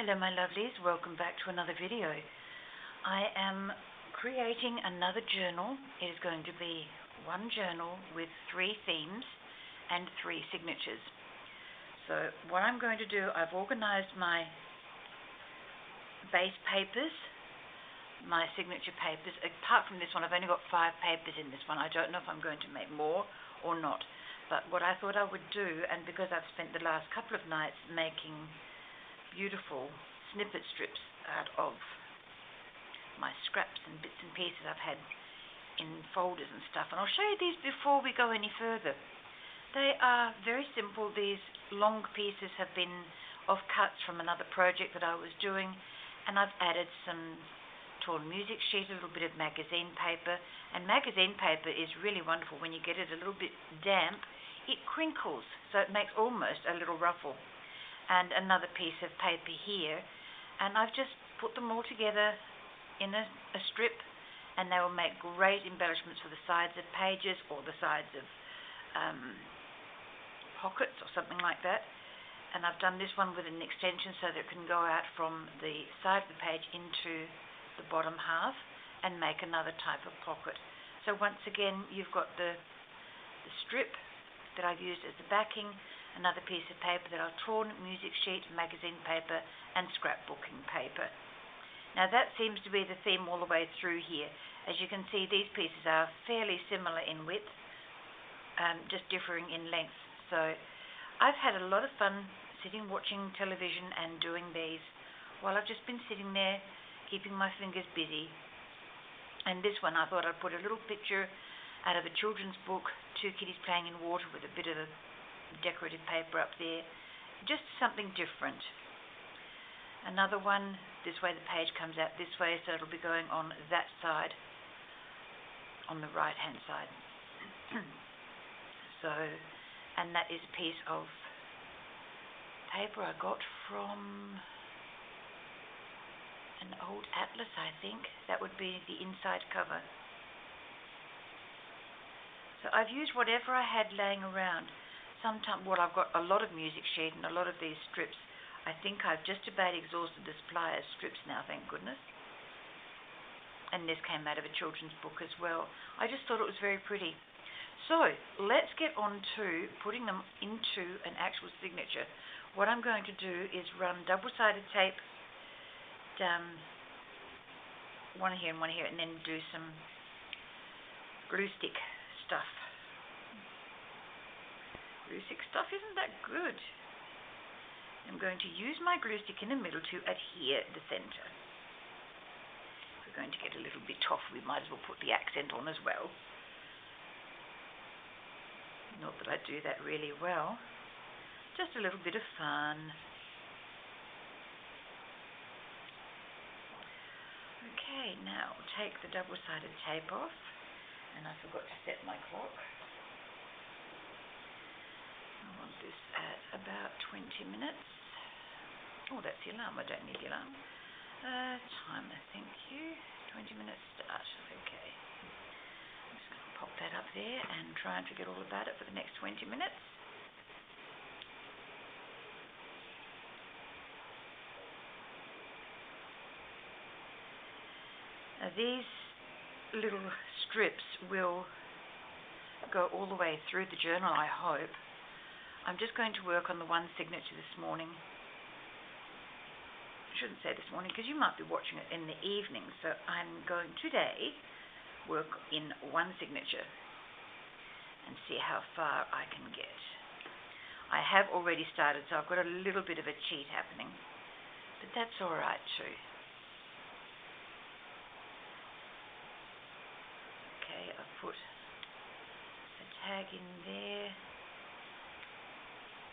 Hello my lovelies, welcome back to another video. I am creating another journal. It is going to be one journal with 3 themes and 3 signatures. So what I'm going to do, I've organized my base papers, my signature papers. Apart from this one, I've only got 5 papers in this one. I don't know if I'm going to make more or not. But what I thought I would do, and because I've spent the last couple of nights making beautiful snippet strips out of my scraps and bits and pieces I've had in folders and stuff, and I'll show you these before we go any further. They are very simple. These long pieces have been offcuts from another project that I was doing, and I've added some torn music sheet, a little bit of magazine paper, and magazine paper is really wonderful. When you get it a little bit damp, it crinkles, so it makes almost a little ruffle. And another piece of paper here, and I've just put them all together in a strip, and they will make great embellishments for the sides of pages or the sides of pockets or something like that. And I've done this one with an extension so that it can go out from the side of the page into the bottom half and make another type of pocket. So once again, you've got the strip that I've used as the backing, another piece of paper that I've torn, music sheet, magazine paper, and scrapbooking paper. Now that seems to be the theme all the way through here. As you can see, these pieces are fairly similar in width, just differing in length. So I've had a lot of fun sitting watching television and doing these while I've just been sitting there keeping my fingers busy. And this one, I thought I'd put a little picture out of a children's book, 2 kitties playing in water with a bit of a decorative paper up there, just something different. Another one, this way the page comes out this way, so it'll be going on that side, on the right hand side. So, and that is a piece of paper I got from an old atlas, I think. That would be the inside cover. So I've used whatever I had laying around. Sometimes, well, I've got a lot of music sheet and a lot of these strips. I think I've just about exhausted the supply of strips now, thank goodness. And this came out of a children's book as well. I just thought it was very pretty. So let's get on to putting them into an actual signature. What I'm going to do is run double-sided tape down one here and one here, and then do some glue stick stuff. Glue stick stuff isn't that good. I'm going to use my glue stick in the middle to adhere the center. If we're going to get a little bit off, we might as well put the accent on as well. Not that I do that really well. Just a little bit of fun. Okay, now I'll take the double-sided tape off, and I forgot to set my clock. I want this at about 20 minutes. Oh, that's the alarm. I don't need the alarm. Timer, thank you. 20 minutes start. Okay. I'm just going to pop that up there and try and forget all about it for the next 20 minutes. Now, these little strips will go all the way through the journal, I hope. I'm just going to work on the one signature this morning. I shouldn't say this morning because you might be watching it in the evening. So I'm going today work in one signature and see how far I can get. I have already started, so I've got a little bit of a cheat happening, but that's all right too. Okay, I've put a tag in there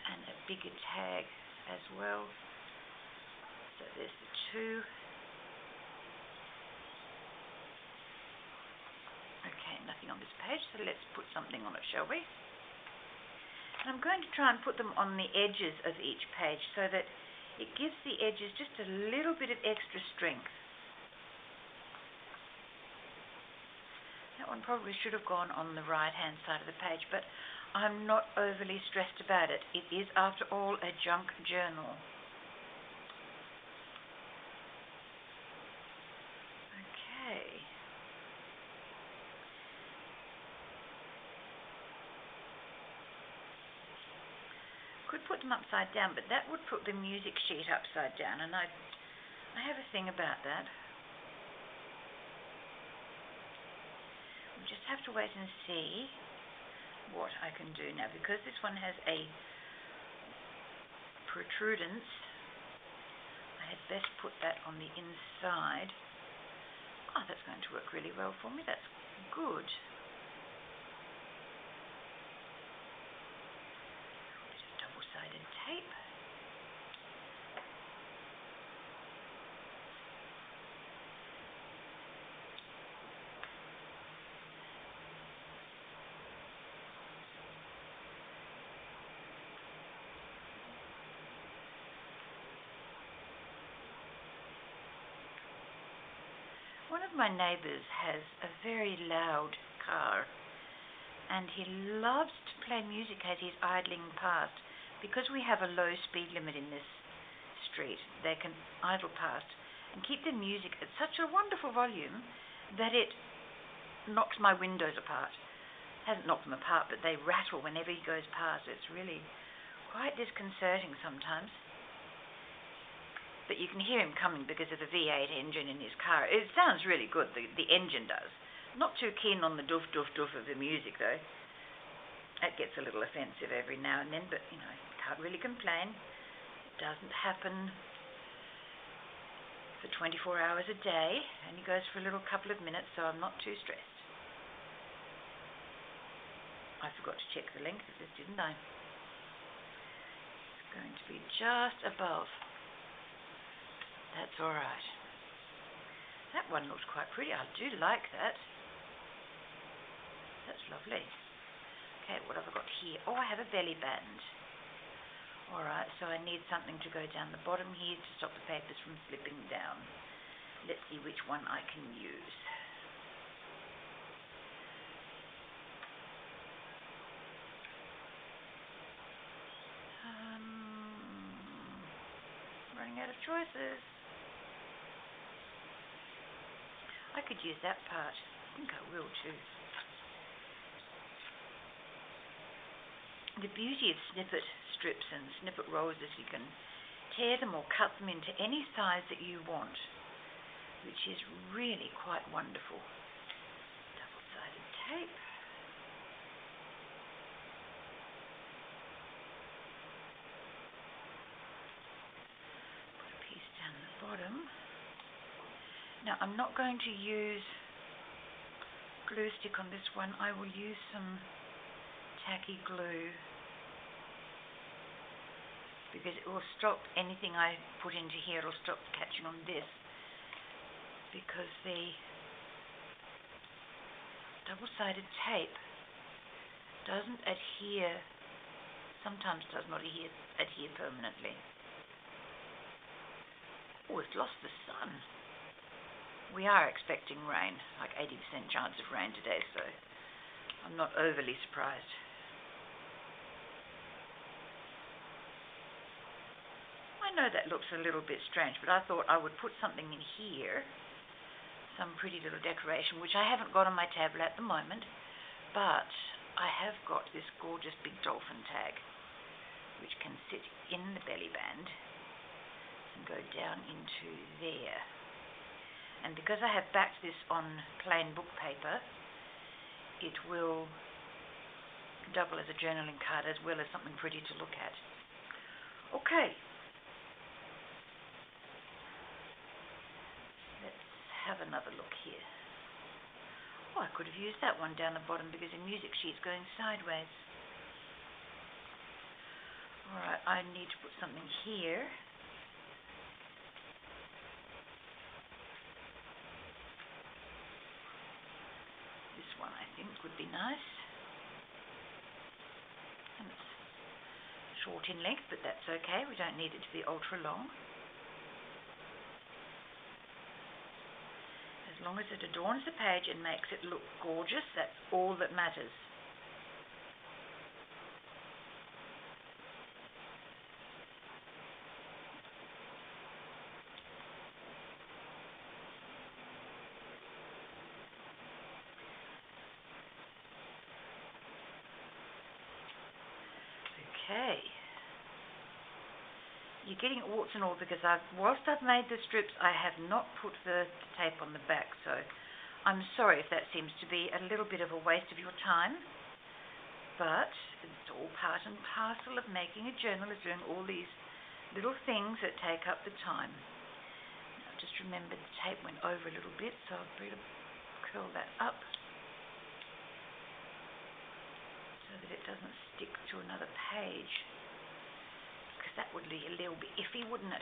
and a bigger tag as well. So there's the 2. Okay, nothing on this page, so let's put something on it, shall we? And I'm going to try and put them on the edges of each page so that it gives the edges just a little bit of extra strength. That one probably should have gone on the right-hand side of the page, but I'm not overly stressed about it. It is, after all, a junk journal. could put them upside down, but that would put the music sheet upside down, and I have a thing about that. We'll just have to wait and see what I can do now, because this one has a protrudence. I had best put that on the inside. Oh, that's going to work really well for me. That's good. Double-sided tape. One of my neighbours has a very loud car, and he loves to play music as he's idling past. Because we have a low speed limit in this street, they can idle past and keep the music at such a wonderful volume that it knocks my windows apart. Hasn't knocked them apart, but they rattle whenever he goes past. It's really quite disconcerting sometimes. But you can hear him coming because of the V8 engine in his car. It sounds really good, the engine does. Not too keen on the doof, doof, doof of the music, though. It gets a little offensive every now and then, but, you know, can't really complain. It doesn't happen for 24 hours a day, and he goes for a little couple of minutes, so I'm not too stressed. I forgot to check the length of this, didn't I? It's going to be just above. That's all right. That one looks quite pretty. I do like that. That's lovely. Okay, what have I got here? Oh, I have a belly band. All right, so I need something to go down the bottom here to stop the papers from slipping down. Let's see which one I can use. Running out of choices. I could use that part. I think I will too. The beauty of snippet strips and snippet rolls is you can tear them or cut them into any size that you want, which is really quite wonderful. Double-sided tape. Put a piece down the bottom. Now, I'm not going to use glue stick on this one. I will use some tacky glue because it will stop anything I put into here. It will stop catching on this because the double-sided tape doesn't adhere, sometimes does not adhere permanently. Oh, it's lost the sun. We are expecting rain, like 80% chance of rain today, so I'm not overly surprised. I know that looks a little bit strange, but I thought I would put something in here, some pretty little decoration, which I haven't got on my table at the moment, but I have got this gorgeous big dolphin tag, which can sit in the belly band and go down into there. And because I have backed this on plain book paper, it will double as a journaling card as well as something pretty to look at. Okay. Let's have another look here. Oh, I could have used that one down the bottom because the music sheet's going sideways. Alright, I need to put something here. This one I think would be nice. And it's short in length, but that's okay. We don't need it to be ultra long. As long as it adorns the page and makes it look gorgeous, that's all that matters. Okay. you're getting warts and all because whilst I've made the strips, I have not put the tape on the back, so I'm sorry if that seems to be a little bit of a waste of your time, but it's all part and parcel of making a journal, is doing all these little things that take up the time. Now, just remember the tape went over a little bit, so I'll better curl that up so that it doesn't stick to another page. That would be a little bit iffy, wouldn't it?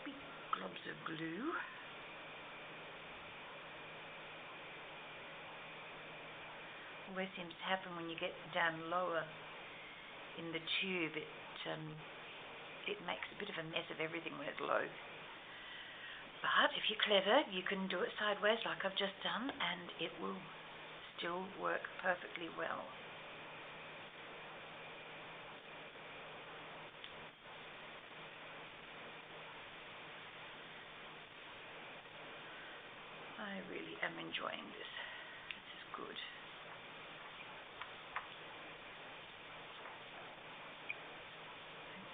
Big globs of glue. Always seems to happen when you get down lower in the tube. It makes a bit of a mess of everything when it's low. But if you're clever, you can do it sideways like I've just done, and it will still work perfectly well. I really am enjoying this. This is good.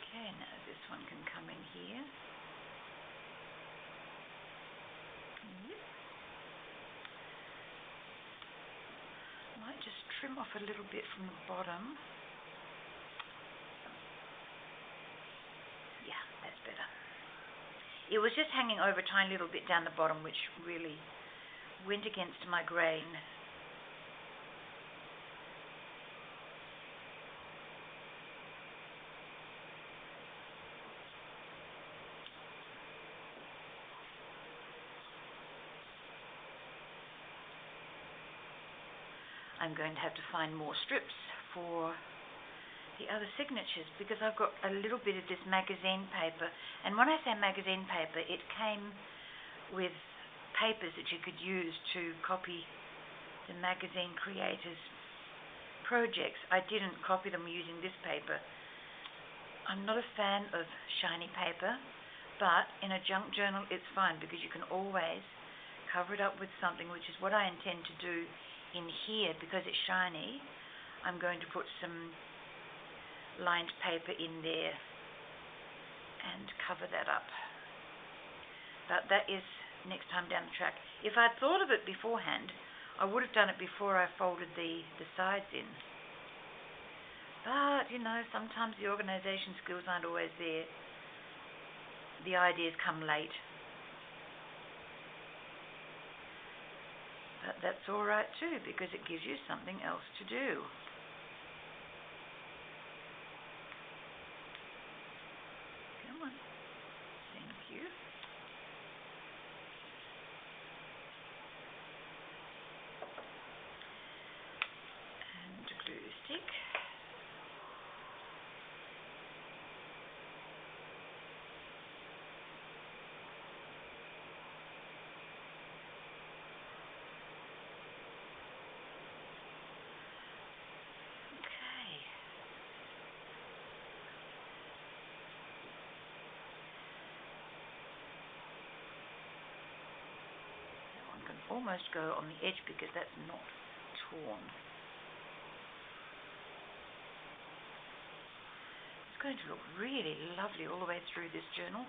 Okay, now this one can come in here. Might just trim off a little bit from the bottom. Yeah, that's better. It was just hanging over a tiny little bit down the bottom, which really went against my grain. I'm going to have to find more strips for the other signatures because I've got a little bit of this magazine paper. And when I say magazine paper, it came with papers that you could use to copy the magazine creators' projects. I didn't copy them using this paper. I'm not a fan of shiny paper, but in a junk journal it's fine because you can always cover it up with something, which is what I intend to do in here. Because it's shiny, I'm going to put some lined paper in there and cover that up. But that is next time down the track. If I'd thought of it beforehand, I would have done it before I folded the sides in. But, you know, sometimes the organization skills aren't always there. The ideas come late. But that's all right too, because it gives you something else to do. Come on. Thank you. And a glue stick. Almost go on the edge because that's not torn. It's going to look really lovely all the way through this journal,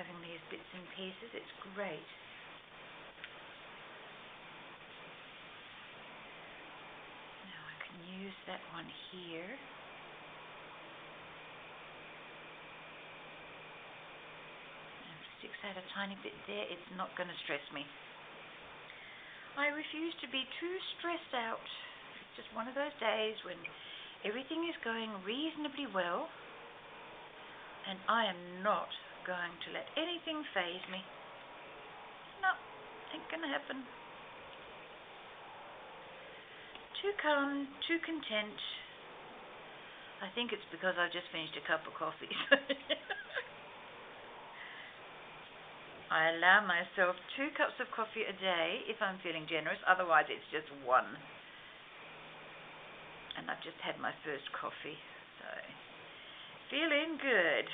having these bits and pieces. It's great. Now I can use that one here. And if it sticks out a tiny bit there, it's not going to stress me. I refuse to be too stressed out. It's just one of those days when everything is going reasonably well, and I am not going to let anything faze me. No, ain't gonna happen. Too calm, too content. I think it's because I've just finished a cup of coffee. I allow myself 2 cups of coffee a day if I'm feeling generous. Otherwise, it's just 1. And I've just had my first coffee, so feeling good.